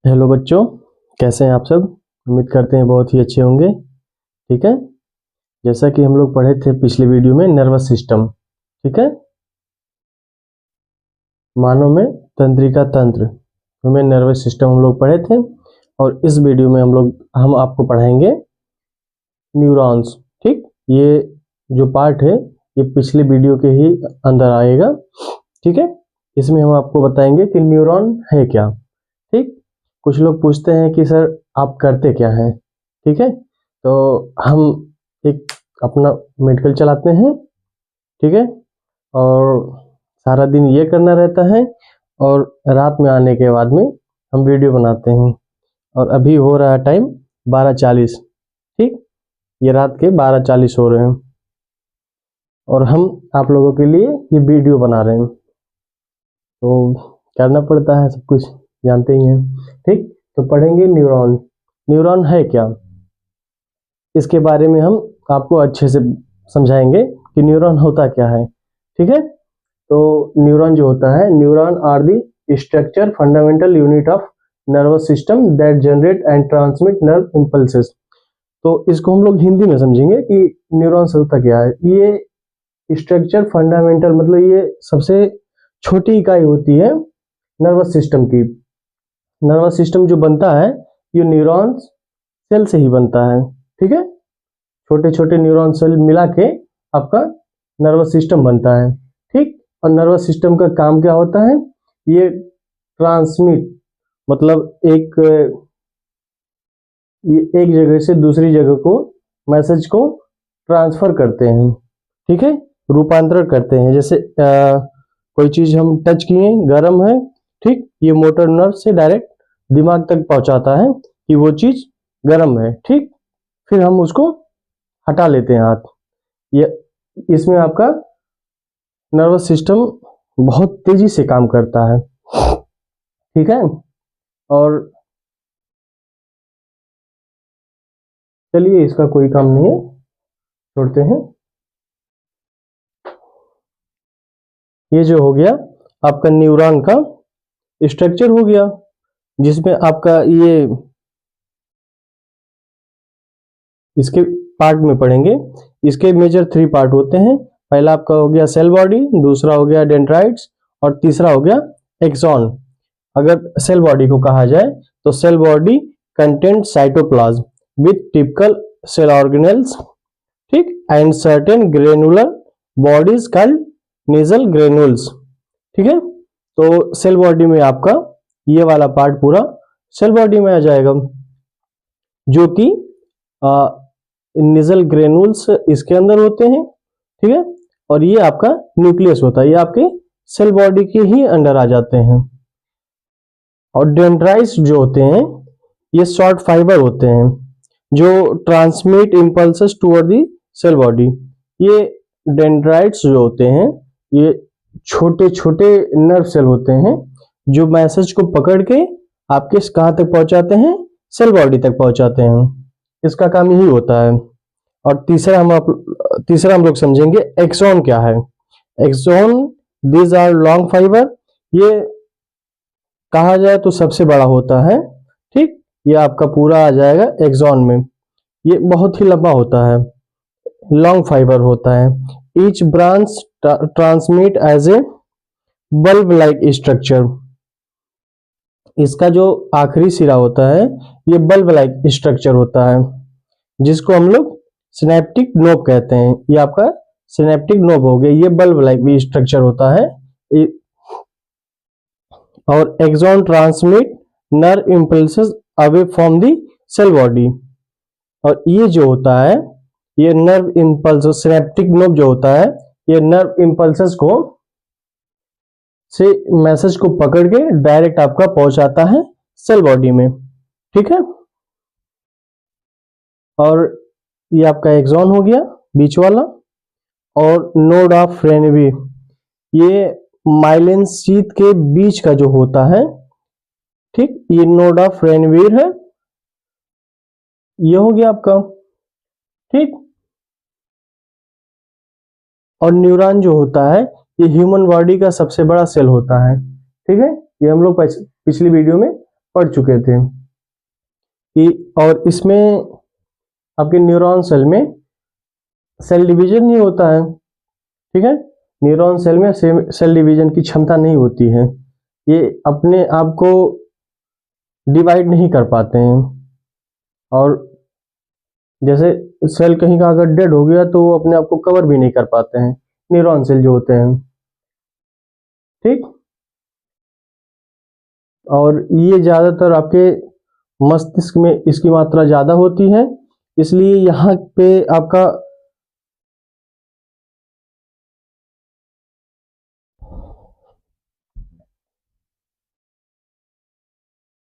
Hello बच्चों, कैसे हैं आप सब। उम्मीद करते हैं बहुत ही अच्छे होंगे। ठीक है, जैसा कि हम लोग पढ़े थे पिछले वीडियो में नर्वस सिस्टम। ठीक है, मानव में तंत्रिका तंत्र में नर्वस सिस्टम हम लोग पढ़े थे। और इस वीडियो में हम आपको पढ़ाएंगे न्यूरॉन्स। ठीक, ये जो पार्ट है ये पिछले वीडियो के ही अंदर आएगा। ठीक है, इसमें हम आपको बताएंगे कि न्यूरॉन है क्या। ठीक, कुछ लोग पूछते हैं कि सर आप करते क्या हैं। ठीक है, तो हम एक अपना मेडिकल चलाते हैं। ठीक है, और सारा दिन ये करना रहता है और रात में आने के बाद में हम वीडियो बनाते हैं। और अभी हो रहा है टाइम 12:40। ठीक, ये रात के 12:40 हो रहे हैं और हम आप लोगों के लिए ये वीडियो बना रहे हैं। तो करना पड़ता है, सब कुछ जानते ही हैं। ठीक, तो पढ़ेंगे न्यूरॉन। न्यूरॉन है क्या, इसके बारे में हम आपको अच्छे से समझाएंगे कि न्यूरॉन होता क्या है। ठीक है, तो न्यूरॉन जो होता है, neuron are the structure fundamental unit of nervous system that generate and transmit nerve impulses. तो इसको हम लोग हिंदी में समझेंगे कि न्यूरॉन होता क्या है। ये स्ट्रक्चर फंडामेंटल मतलब ये सबसे छोटी इकाई होती है नर्वस सिस्टम की। नर्वस सिस्टम जो बनता है ये न्यूरॉन्स सेल से ही बनता है। ठीक है, छोटे छोटे न्यूरॉन सेल मिला के आपका नर्वस सिस्टम बनता है। ठीक, और नर्वस सिस्टम का काम क्या होता है, ये ट्रांसमिट मतलब ये एक जगह से दूसरी जगह को मैसेज को ट्रांसफर करते हैं। ठीक है, रूपांतरण करते हैं। जैसे कोई चीज हम टच किए, गर्म है, ठीक, ये मोटर नर्व से डायरेक्ट दिमाग तक पहुंचाता है कि वो चीज गर्म है। ठीक, फिर हम उसको हटा लेते हैं हाथ। ये इसमें आपका नर्वस सिस्टम बहुत तेजी से काम करता है। ठीक है, और चलिए इसका कोई काम नहीं है, छोड़ते हैं। ये जो हो गया आपका न्यूरॉन का स्ट्रक्चर हो गया, जिसमें आपका ये इसके पार्ट में पढ़ेंगे। इसके मेजर 3 पार्ट होते हैं। पहला आपका हो गया सेल बॉडी, दूसरा हो गया डेंड्राइट्स और तीसरा हो गया एक्सॉन। अगर सेल बॉडी को कहा जाए तो cell body content cytoplasm with typical cell organelles, ठीक, and certain granular bodies called nasal granules. ठीक है, तो सेल बॉडी में आपका ये वाला पार्ट पूरा सेल बॉडी में आ जाएगा, जो कि नेजल ग्रेनुल्स इसके अंदर होते हैं। ठीक है, और ये आपका न्यूक्लियस होता है, ये आपके सेल बॉडी के ही अंडर आ जाते हैं। और डेंड्राइट्स जो होते हैं ये शॉर्ट फाइबर होते हैं जो transmit impulses toward the cell body. ये डेंड्राइट्स जो होते हैं ये छोटे छोटे नर्व सेल होते हैं जो मैसेज को पकड़ के आपके कहाँ तक पहुंचाते हैं, सेल बॉडी तक पहुंचाते हैं। इसका काम यही होता है। और तीसरा हम लोग समझेंगे एक्सॉन क्या है। Axon these are long fibre, ये कहा जाए तो सबसे बड़ा होता है। ठीक, ये आपका पूरा आ जाएगा एक्सॉन में। ये बहुत ही लंबा होता है, लॉन्ग फाइबर होता है। Each branch transmit as a bulb like structure. इसका जो आखिरी सिरा होता है ये बल्ब लाइक स्ट्रक्चर होता है, जिसको हम लोग सिनेप्टिक नोब कहते हैं। ये आपका सिनेप्टिक नोब हो गया, ये बल्ब लाइक स्ट्रक्चर होता है। और axon transmit nerve impulses away from the cell body. और ये जो होता है ये नर्व इम्पल्स, सिनेप्टिक नोब जो होता है ये नर्व इम्पल्सेस को से मैसेज को पकड़ के डायरेक्ट आपका पहुंचाता है सेल बॉडी में। ठीक है, और ये आपका एक्सॉन हो गया बीच वाला। और नोड ऑफ रेनवी, ये माइलिन शीथ के बीच का जो होता है, ठीक, ये नोड ऑफ रेनवीर है, ये हो गया आपका। ठीक, और न्यूरॉन जो होता है ये ह्यूमन बॉडी का सबसे बड़ा सेल होता है। ठीक है, ये हम लोग पिछली वीडियो में पढ़ चुके थे कि, और इसमें आपके न्यूरॉन सेल में सेल डिवीजन नहीं होता है, ठीक है। न्यूरॉन सेल में सेल डिवीजन की क्षमता नहीं होती है, ये अपने आप को डिवाइड नहीं कर पाते हैं। और जैसे सेल कहीं का अगर डेड हो गया तो वो अपने आप को कवर भी नहीं कर पाते हैं, न्यूरॉन सेल जो होते हैं, ठीक। और ये ज़्यादातर आपके मस्तिष्क में इसकी मात्रा ज़्यादा होती है, इसलिए यहाँ पे आपका